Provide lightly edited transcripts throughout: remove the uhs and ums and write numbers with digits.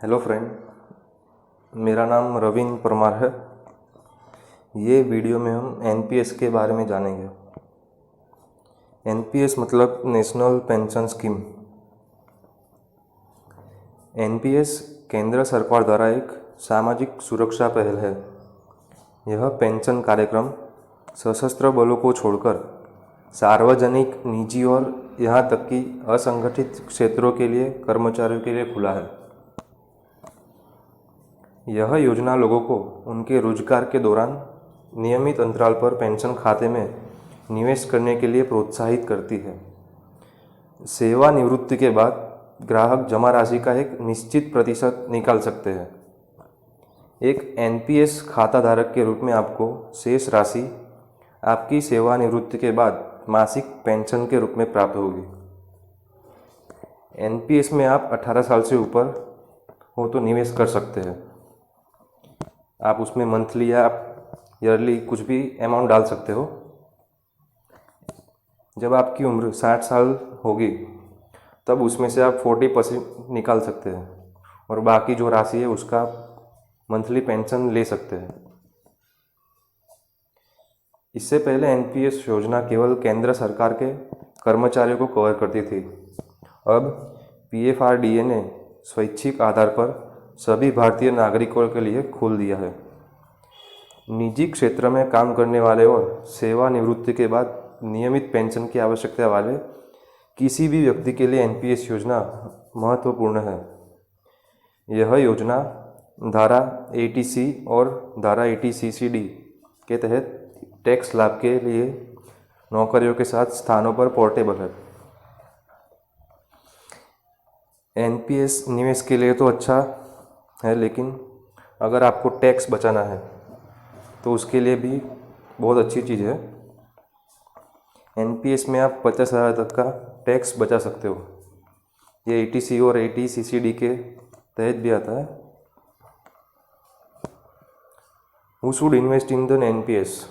Hello friend, मेरा नाम रवीन परमार है। ये वीडियो में हम एनपीएस के बारे में जानेंगे। एनपीएस मतलब नेशनल पेंशन स्कीम। एनपीएस केंद्र सरकार द्वारा एक सामाजिक सुरक्षा पहल है। यह पेंशन कार्यक्रम सशस्त्र बलों को छोड़कर सार्वजनिक, निजी और यहाँ तक कि असंगठित क्षेत्रों के लिए कर्मचारियों के लिए खुला है। यह योजना लोगों को उनके रोजगार के दौरान नियमित अंतराल पर पेंशन खाते में निवेश करने के लिए प्रोत्साहित करती है। सेवानिवृत्ति के बाद ग्राहक जमा राशि का एक निश्चित प्रतिशत निकाल सकते हैं। एक एनपीएस खाता धारक के रूप में आपको शेष राशि आपकी सेवानिवृत्ति के बाद मासिक पेंशन के रूप में प्राप्त होगी। एनपीएस में आप 18 साल से ऊपर हो तो निवेश कर सकते हैं। आप उसमें मंथली या ईयरली कुछ भी अमाउंट डाल सकते हो। जब आपकी उम्र 60 साल होगी तब उसमें से आप 40% निकाल सकते हैं और बाकी जो राशि है उसका आप मंथली पेंशन ले सकते हैं। इससे पहले एनपीएस योजना केवल केंद्र सरकार के कर्मचारियों को कवर करती थी। अब पीएफआरडीए ने स्वैच्छिक आधार पर सभी भारतीय नागरिकों के लिए खोल दिया है। निजी क्षेत्र में काम करने वाले और सेवानिवृत्ति के बाद नियमित पेंशन की आवश्यकता वाले किसी भी व्यक्ति के लिए एनपीएस योजना महत्वपूर्ण है। यह योजना धारा 80C और धारा 80CCD के तहत टैक्स लाभ के लिए नौकरियों के साथ स्थानों पर पोर्टेबल है। एनपीएस निवेश के लिए तो अच्छा है, लेकिन अगर आपको टैक्स बचाना है तो उसके लिए भी बहुत अच्छी चीज़ है। एनपीएस में आप 50,000 तक का टैक्स बचा सकते हो। ये 80C और 80CCD के तहत भी आता है। Who should invest in the NPS?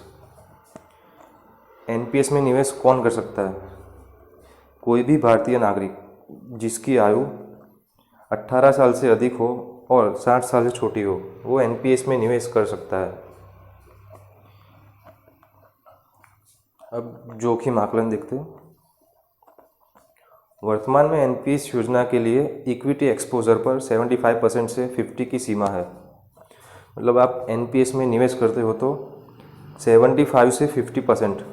NPS में निवेश कौन कर सकता है? कोई भी भारतीय नागरिक जिसकी आयु 18 साल से अधिक हो और 60 साल से छोटी हो, वो एनपीएस में निवेश कर सकता है। अब जोखिम आकलन देखते हैं। वर्तमान में एनपीएस योजना के लिए इक्विटी एक्सपोजर पर 75% से 50 की सीमा है। मतलब आप एनपीएस में निवेश करते हो तो 75 से 50%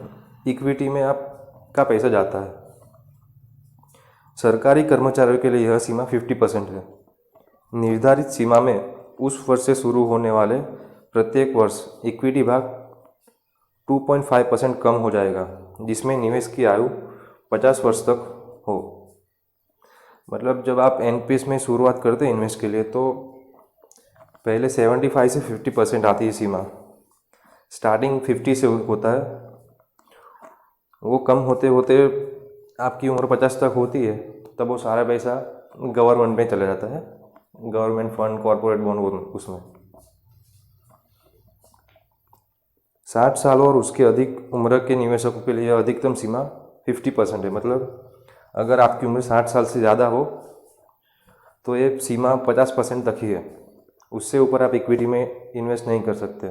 इक्विटी में आपका पैसा जाता है। सरकारी कर्मचारियों के लिए यह सीमा 50% है। निर्धारित सीमा में उस वर्ष से शुरू होने वाले प्रत्येक वर्ष इक्विटी भाग 2.5% कम हो जाएगा, जिसमें निवेश की आयु 50 वर्ष तक हो। मतलब जब आप एनपीएस में शुरुआत करते हैं इन्वेस्ट के लिए तो पहले 75 से 50% आती है सीमा। स्टार्टिंग 50 से होता है, वो कम होते होते आपकी उम्र 50 तक होती है, तब वो सारा पैसा गवर्नमेंट में चला जाता है। गवर्नमेंट फंड, कॉरपोरेट बॉन्ड, उसमें 60 साल और उसके अधिक उम्र के निवेशकों के लिए अधिकतम सीमा 50% है। मतलब अगर आपकी उम्र 60 साल से ज़्यादा हो तो ये सीमा 50% तक ही है। उससे ऊपर आप इक्विटी में इन्वेस्ट नहीं कर सकते।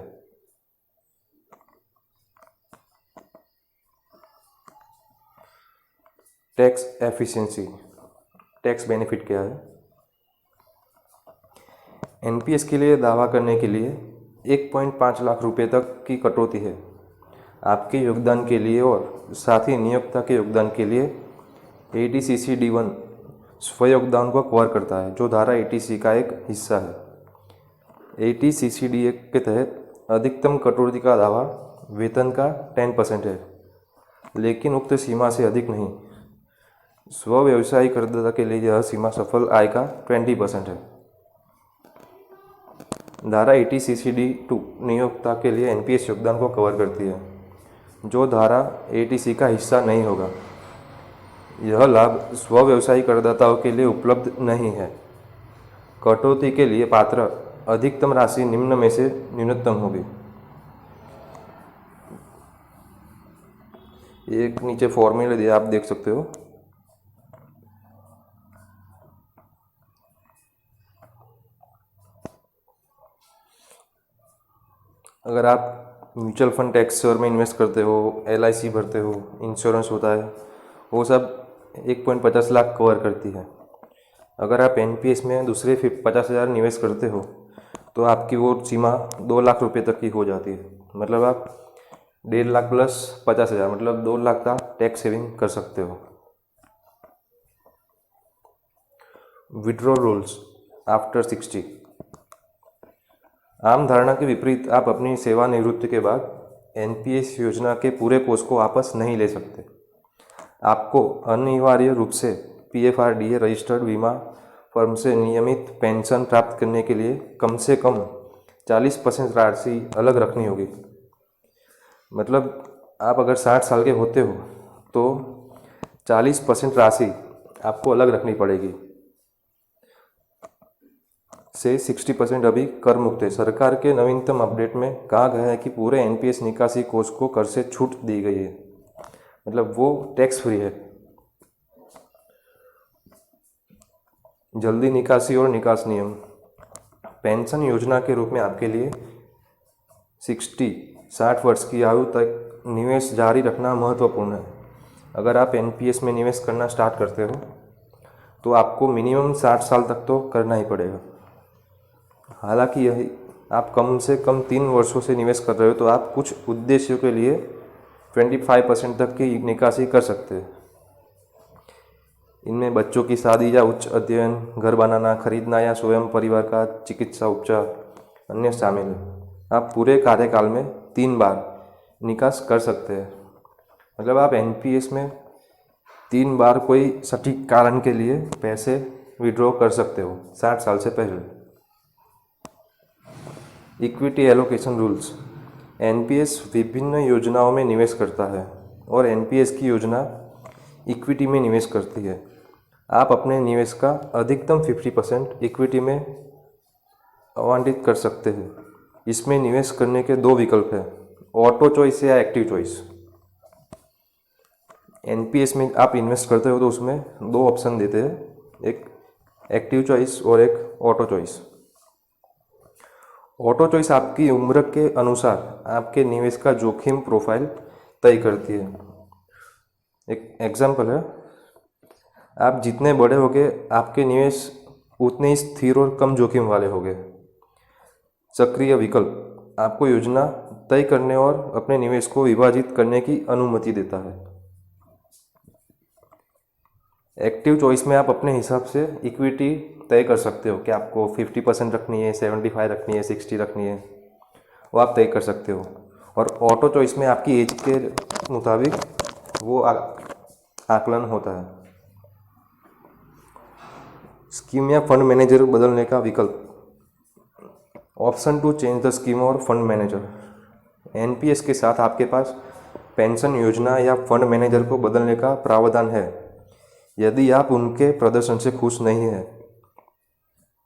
टैक्स एफिशिएंसी, टैक्स बेनिफिट क्या है? एनपीएस के लिए दावा करने के लिए 1.5 लाख रुपए तक की कटौती है। आपके योगदान के लिए और साथ ही नियोक्ता के योगदान के लिए 80CCD1 स्व योगदान को कवर करता है, जो धारा 80C का एक हिस्सा है। 80CCD के तहत अधिकतम कटौती का दावा वेतन का 10% है, लेकिन उक्त सीमा से अधिक नहीं। स्व व्यवसायी करदाता के लिए यह सीमा सफल आय का 20% है। धारा 80CCD2 नियोक्ता के लिए एनपीएस योगदान को कवर करती है, जो धारा 80C का हिस्सा नहीं होगा। यह लाभ स्व व्यवसायी करदाताओं के लिए उपलब्ध नहीं है। कटौती के लिए पात्र अधिकतम राशि निम्न में से न्यूनतम होगी। एक नीचे फॉर्मूला दिया, आप देख सकते हो। अगर आप म्यूचुअल फंड टैक्स शेयर में इन्वेस्ट करते हो, LIC भरते हो, इंश्योरेंस होता है, वो सब 1.50 लाख कवर करती है। अगर आप NPS में दूसरे 50,000 निवेश करते हो तो आपकी वो सीमा 2 लाख रुपए तक की हो जाती है। मतलब आप 1.5 लाख प्लस 50,000 मतलब 2 लाख का टैक्स सेविंग कर सकते हो। Withdraw rules after 60। आम धारणा के विपरीत आप अपनी सेवानिवृत्ति के बाद NPS योजना के पूरे कोष को वापस नहीं ले सकते। आपको अनिवार्य रूप से PFRDA रजिस्टर्ड बीमा फर्म से नियमित पेंशन प्राप्त करने के लिए कम से कम 40% राशि अलग रखनी होगी। मतलब आप अगर 60 साल के होते हो तो 40% राशि आपको अलग रखनी पड़ेगी। से 60% अभी कर मुक्त है। सरकार के नवीनतम अपडेट में कहा गया है कि पूरे NPS निकासी कोष को कर से छूट दी गई है, मतलब वो टैक्स फ्री है। जल्दी निकासी और निकास नियम। पेंशन योजना के रूप में आपके लिए 60 वर्ष की आयु तक निवेश जारी रखना महत्वपूर्ण है। अगर आप NPS में निवेश करना स्टार्ट करते हो तो आपको मिनिमम 60 साल तक तो करना ही पड़ेगा। हालांकि यही आप कम से कम 3 वर्षों से निवेश कर रहे हो तो आप कुछ उद्देश्यों के लिए 25% तक की निकासी कर सकते हैं। इनमें बच्चों की शादी या उच्च अध्ययन, घर बनाना, खरीदना या स्वयं परिवार का चिकित्सा उपचार अन्य शामिल है। आप पूरे कार्यकाल में 3 बार निकास कर सकते हैं। मतलब आप NPS में 3 बार कोई सटीक कारण के लिए पैसे विड्रॉ कर सकते हो 60 साल से पहले। Equity allocation rules. NPS विभिन्न योजनाओं में निवेश करता है और NPS की योजना इक्विटी में निवेश करती है। आप अपने निवेश का अधिकतम 50% इक्विटी में आवंटित कर सकते हैं। इसमें निवेश करने के 2 विकल्प हैं, ऑटो चॉइस या एक्टिव चॉइस। NPS में आप इन्वेस्ट करते हो तो उसमें 2 ऑप्शन देते हैं, एक एक्टिव चॉइस और एक ऑटो चॉइस। ऑटो चॉइस आपकी उम्र के अनुसार आपके निवेश का जोखिम प्रोफाइल तय करती है। एक एग्जांपल है, आप जितने बड़े होगे आपके निवेश उतने ही स्थिर और कम जोखिम वाले होंगे। सक्रिय विकल्प आपको योजना तय करने और अपने निवेश को विभाजित करने की अनुमति देता है। एक्टिव चॉइस में आप अपने हिसाब से इक्विटी तय कर सकते हो कि आपको 50% रखनी है, 75 रखनी है, 60 रखनी है, वो आप तय कर सकते हो। और ऑटो चॉइस में आपकी एज के मुताबिक वो आकलन होता है। स्कीम या फंड मैनेजर बदलने का विकल्प, option to change the scheme और फंड मैनेजर। NPS के साथ आपके पास पेंशन योजना या फंड मैनेजर को बदलने का प्रावधान है यदि आप उनके प्रदर्शन से खुश नहीं हैं।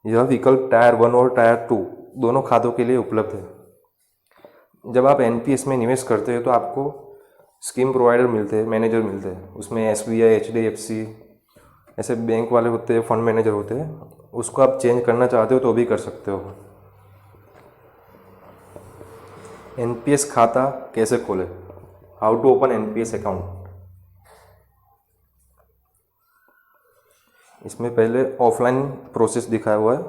यह विकल्प टायर 1 और टायर 2 दोनों खातों के लिए उपलब्ध है। जब आप NPS में निवेश करते हो तो आपको स्कीम प्रोवाइडर मिलते हैं, मैनेजर मिलते हैं। उसमें SBI, HDFC ऐसे बैंक वाले होते हैं, फंड मैनेजर होते हैं। उसको आप चेंज करना चाहते हो तो भी कर सकते हो। NPS खाता कैसे खोलें, how to open NPS account. इसमें पहले ऑफलाइन प्रोसेस दिखाया हुआ है।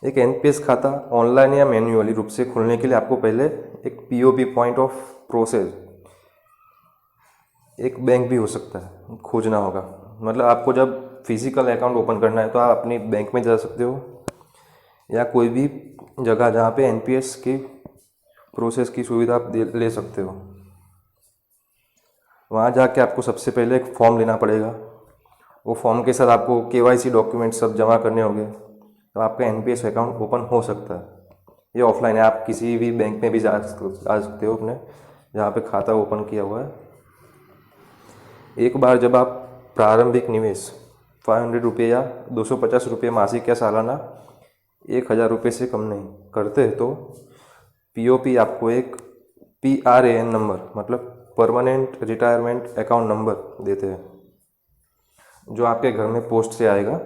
एक NPS खाता ऑनलाइन या मैन्युअली रूप से खोलने के लिए आपको पहले एक POP पॉइंट ऑफ प्रोसेस, एक बैंक भी हो सकता है, खोजना होगा। मतलब आपको जब फिजिकल अकाउंट ओपन करना है तो आप अपनी बैंक में जा सकते हो या कोई भी जगह जहाँ पे NPS की प्रोसेस की सुविधा आप ले सकते हो। वहाँ जाके आपको सबसे पहले एक फॉर्म लेना पड़ेगा। वो फॉर्म के साथ आपको KYC डॉक्यूमेंट सब जमा करने होंगे, तो आपका NPS अकाउंट ओपन हो सकता है। ये ऑफलाइन है, आप किसी भी बैंक में भी जा सकते हो अपने जहाँ पे खाता ओपन किया हुआ है। एक बार जब आप प्रारंभिक निवेश 500 रुपये या 250 रुपये मासिक या सालाना 1000 रुपये से कम नहीं करते हैं तो POP आपको एक PRAN नंबर मतलब परमानेंट रिटायरमेंट अकाउंट नंबर देते हैं, जो आपके घर में पोस्ट से आएगा।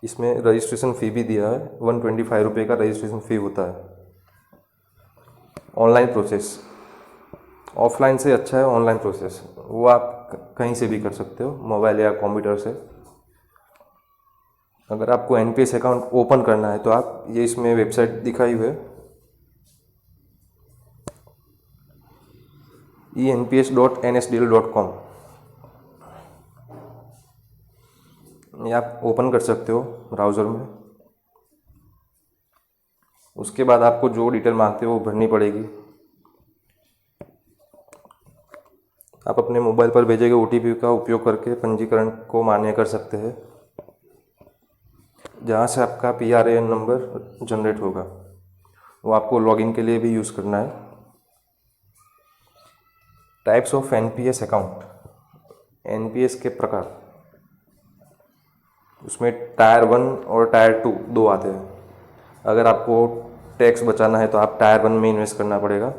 इसमें रजिस्ट्रेशन फ़ी भी दिया है, 125 रुपये का रजिस्ट्रेशन फ़ी होता है। ऑनलाइन प्रोसेस, ऑफलाइन से अच्छा है ऑनलाइन प्रोसेस, वो आप कहीं से भी कर सकते हो, मोबाइल या कंप्यूटर से। अगर आपको एनपीएस अकाउंट ओपन करना है तो आप ये इसमें वेबसाइट दिखाई हुई है enps.nsdl.com, ये आप ओपन कर सकते हो ब्राउज़र में। उसके बाद आपको जो डिटेल मांगते हो वो भरनी पड़ेगी। आप अपने मोबाइल पर भेजे गए ओटीपी का उपयोग करके पंजीकरण को मान्य कर सकते हैं, जहाँ से आपका पीआरएएन नंबर जनरेट होगा, वो आपको लॉगिन के लिए भी यूज़ करना है। Types of NPS account, NPS के प्रकार, उसमें टायर 1 और टायर 2 दो आते हैं। अगर आपको टैक्स बचाना है तो आप टायर 1 में इन्वेस्ट करना पड़ेगा।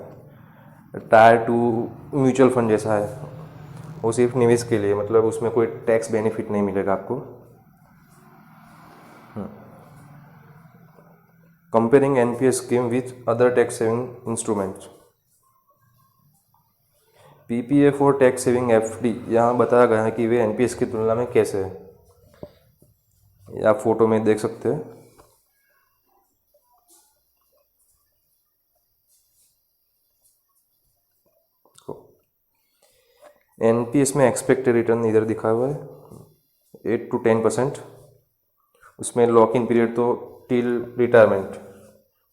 टायर 2 म्यूचुअल फंड जैसा है, वो सिर्फ निवेश के लिए, मतलब उसमें कोई टैक्स बेनिफिट नहीं मिलेगा आपको। Comparing NPS scheme with other tax saving instruments, PPF और टैक्स सेविंग एफडी यहाँ बताया गया है कि वे एनपीएस की तुलना में कैसे है। ये आप फोटो में देख सकते हैं। एनपीएस में एक्सपेक्टेड रिटर्न इधर दिखा हुआ है 8 to 10%। उसमें लॉक इन पीरियड तो टिल रिटायरमेंट,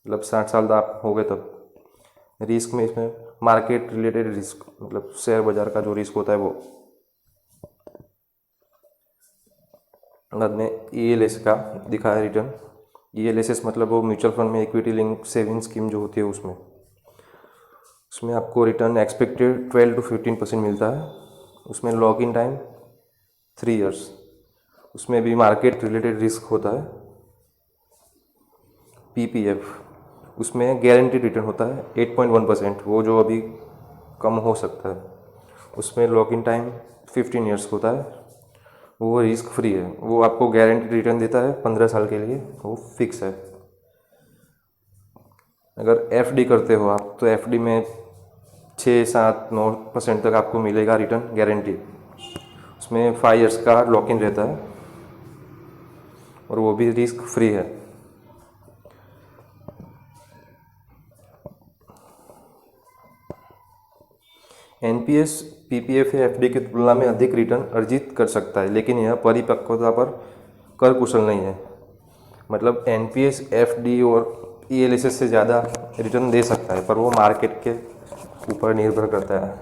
मतलब 60 साल आप हो गए तब। रिस्क में इसमें मार्केट रिलेटेड रिस्क, मतलब शेयर बाजार का जो रिस्क होता है वो। बाद में ईएलएस का दिखा है रिटर्न। ईएलएसएस मतलब वो म्यूचुअल फंड में इक्विटी लिंक सेविंग स्कीम जो होती है उसमें आपको रिटर्न एक्सपेक्टेड 12 to 15% मिलता है। उसमें लॉक इन टाइम 3 years। उसमें भी मार्केट रिलेटेड रिस्क होता है। पीपीएफ, उसमें गारंटीड रिटर्न होता है 8.1%, वो जो अभी कम हो सकता है। उसमें लॉक इन टाइम 15 years होता है, वो रिस्क फ्री है, वो आपको गारंटीड रिटर्न देता है 15 साल के लिए, वो फिक्स है। अगर एफडी करते हो आप तो एफडी में 6, 7, 9% तक आपको मिलेगा रिटर्न गारंटी। उसमें 5 years का लॉक इन रहता है और वो भी रिस्क फ्री है। एनपीएस पीपीएफ या एफडी की तुलना में अधिक रिटर्न अर्जित कर सकता है, लेकिन यह परिपक्वता पर कर कुशल नहीं है। मतलब एनपीएस एफडी और ईएलएसएस से ज़्यादा रिटर्न दे सकता है, पर वो मार्केट के ऊपर निर्भर करता है।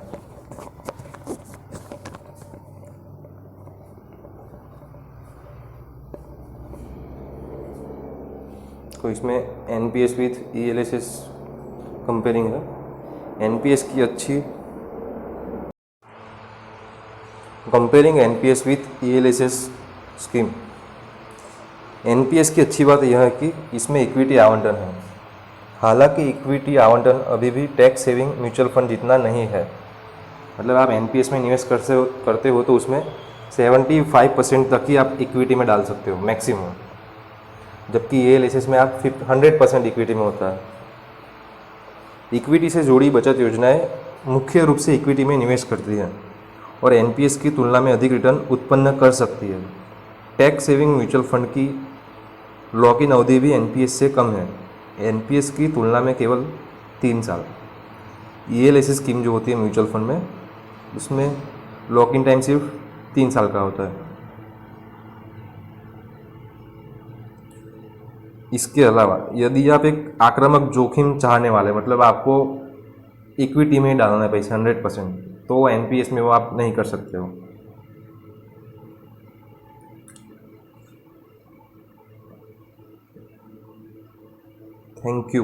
तो इसमें एनपीएस विथ ईएलएसएस कंपेयरिंग है। एनपीएस की अच्छी comparing NPS with ELSS scheme. NPS की अच्छी बात यह है कि इसमें इक्विटी आवंटन है। हालांकि इक्विटी आवंटन अभी भी टैक्स सेविंग म्यूचुअल फंड जितना नहीं है। मतलब आप एनपीएस में निवेश करते हो तो उसमें 75% तक ही आप इक्विटी में डाल सकते हो मैक्सिमम, जबकि ईएलएसएस में आप 100% इक्विटी में होता है। इक्विटी से जुड़ी बचत योजनाएं मुख्य रूप से इक्विटी में निवेश करती हैं और एनपीएस की तुलना में अधिक रिटर्न उत्पन्न कर सकती है। टैक्स सेविंग म्यूचुअल फंड की लॉक इन अवधि भी एनपीएस से कम है, एनपीएस की तुलना में केवल 3 साल। ईएलएसएस स्कीम जो होती है म्यूचुअल फंड में, उसमें लॉक इन टाइम सिर्फ 3 साल का होता है। इसके अलावा यदि आप एक आक्रामक जोखिम चाहने वाले, मतलब आपको इक्विटी में डालना है पैसा 100%, तो एनपीएस में वो आप नहीं कर सकते हो। Thank you.